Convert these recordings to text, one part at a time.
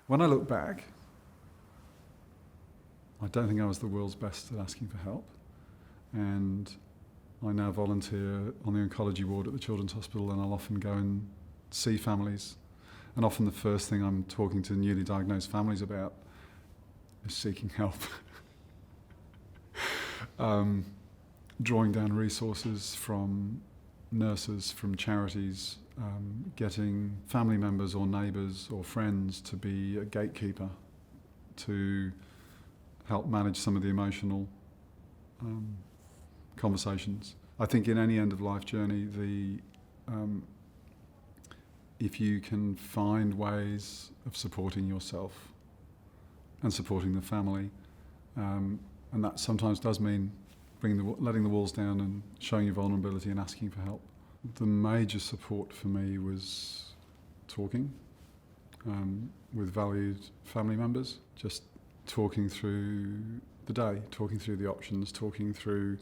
When I look back, I don't think I was the world's best at asking for help. And I now volunteer on the oncology ward at the Children's Hospital, and I'll often go and see families. And often the first thing I'm talking to newly diagnosed families about is seeking help. Drawing down resources from nurses, from charities, getting family members or neighbours or friends to be a gatekeeper to help manage some of the emotional conversations. I think in any end-of-life journey, if you can find ways of supporting yourself and supporting the family, and that sometimes does mean letting the walls down and showing your vulnerability and asking for help. The major support for me was talking with valued family members, just talking through the day, talking through the options, talking through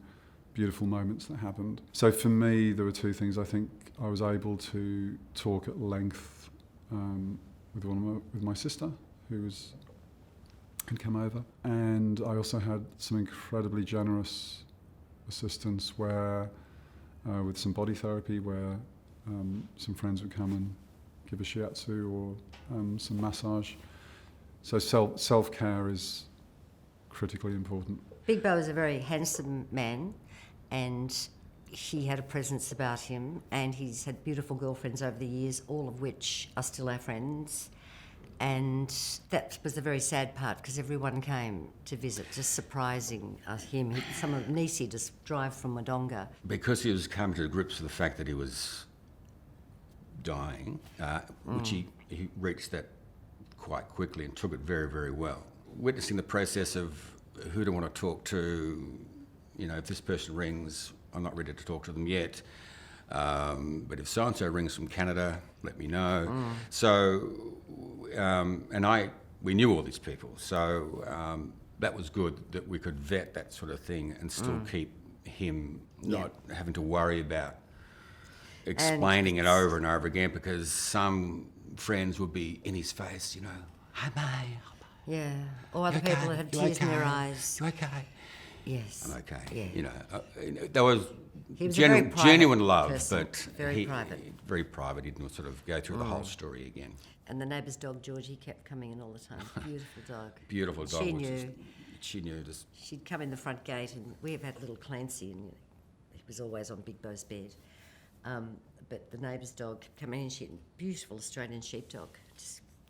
beautiful moments that happened. So for me, there were two things. I think I was able to talk at length with my sister, who had come over, and I also had some incredibly generous assistance where with some body therapy, where some friends would come and give a shiatsu or some massage. So self-care is critically important. Big Bo is a very handsome man, and he had a presence about him, and he's had beautiful girlfriends over the years, all of which are still our friends. And that was the very sad part, because everyone came to visit, just surprising him. Some of Nisi just drive from Wodonga. Because he was coming to grips with the fact that he was dying, which he reached that quite quickly and took it very, very well. Witnessing the process of who do I want to talk to, if this person rings, I'm not ready to talk to them yet. But if so-and-so rings from Canada, let me know. So, we knew all these people, so that was good that we could vet that sort of thing and still keep him not having to worry about explaining it over and over again, because some friends would be in his face, hi mate. Yeah, or other people that have tears in their eyes. You okay? Yes. I'm okay. Yeah. There was genuine love, person, but very private. Very private. He didn't sort of go through the whole story again. And the neighbour's dog, Georgie, kept coming in all the time. Beautiful dog. Beautiful dog. She knew. She'd come in the front gate, and we have had little Clancy, and he was always on Big Bo's bed. But the neighbour's dog kept coming in. She had a beautiful Australian sheepdog.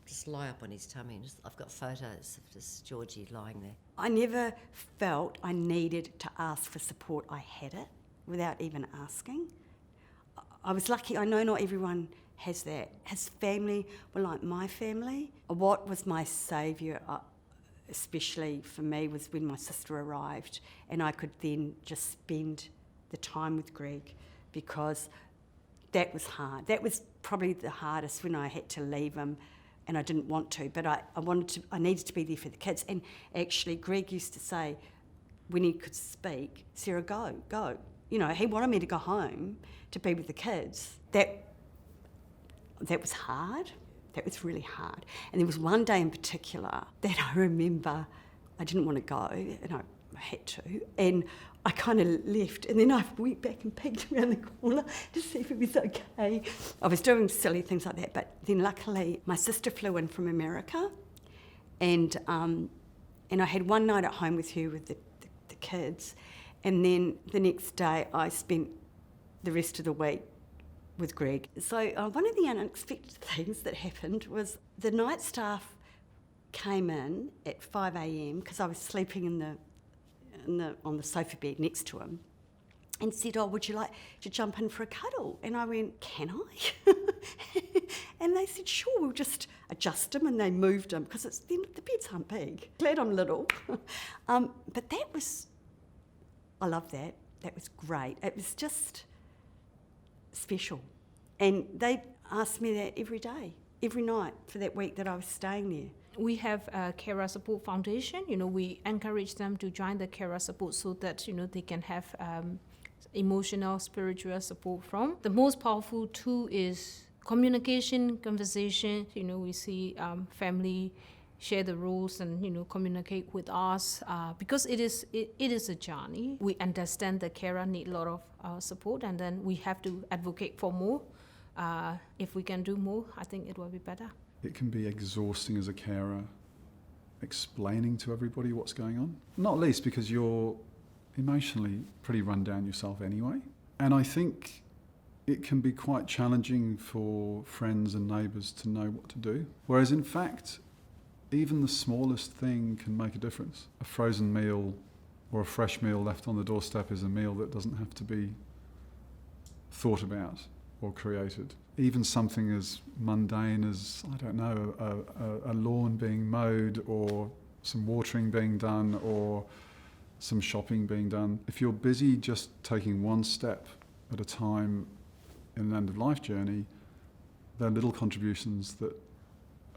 Just lie up on his tummy. I've got photos of just Georgie lying there. I never felt I needed to ask for support. I had it without even asking. I was lucky. I know not everyone has that. His family were like my family. What was my saviour, especially for me, was when my sister arrived, and I could then just spend the time with Greg, because that was hard. That was probably the hardest, when I had to leave him. And I didn't want to, but I needed to be there for the kids. And actually, Greg used to say, when he could speak, Sarah, go. He wanted me to go home to be with the kids. That was hard. That was really hard. And there was one day in particular that I remember I didn't want to go, and I had to. And I kind of left, and then I went back and peeked around the corner to see if it was okay. I was doing silly things like that, but then luckily my sister flew in from America, and I had one night at home with her with the kids, and then the next day I spent the rest of the week with Greg. So one of the unexpected things that happened was the night staff came in at 5 a.m, because I was sleeping on the sofa bed next to him, and said, would you like to jump in for a cuddle? And I went, can I? And they said, sure, we'll just adjust him, and they moved him, because the beds aren't big. Glad I'm little. But I love that. That was great. It was just special. And they asked me that every day, every night for that week that I was staying there. We have a Carer Support Foundation. We encourage them to join the Carer Support so that, they can have emotional, spiritual support from. The most powerful tool is communication, conversation. We see family share the rules and communicate with us because it is a journey. We understand the carer need a lot of support, and then we have to advocate for more. If we can do more, I think it will be better. It can be exhausting as a carer explaining to everybody what's going on, not least because you're emotionally pretty run down yourself anyway. And I think it can be quite challenging for friends and neighbours to know what to do. Whereas in fact, even the smallest thing can make a difference. A frozen meal or a fresh meal left on the doorstep is a meal that doesn't have to be thought about or created. Even something as mundane as, I don't know, a lawn being mowed or some watering being done or some shopping being done. If you're busy just taking one step at a time in an end-of-life journey, they're little contributions that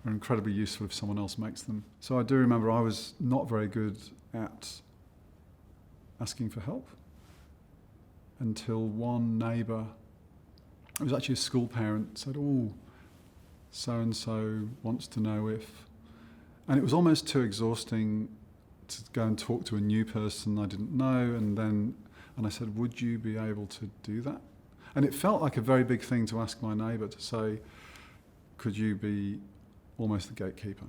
are incredibly useful if someone else makes them. So I do remember I was not very good at asking for help until one neighbour, it was actually a school parent, said, "Oh, so-and-so wants to know if..." And it was almost too exhausting to go and talk to a new person I didn't know, and I said, "Would you be able to do that?" And it felt like a very big thing to ask my neighbour, to say, "Could you be almost the gatekeeper?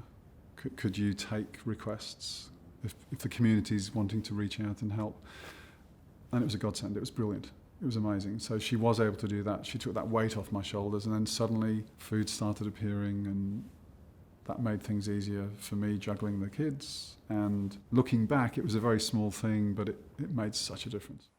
Could you take requests if the community's wanting to reach out and help?" And it was a godsend. It was brilliant. It was amazing. So she was able to do that. She took that weight off my shoulders, and then suddenly food started appearing, and that made things easier for me juggling the kids. And looking back, it was a very small thing, but it made such a difference.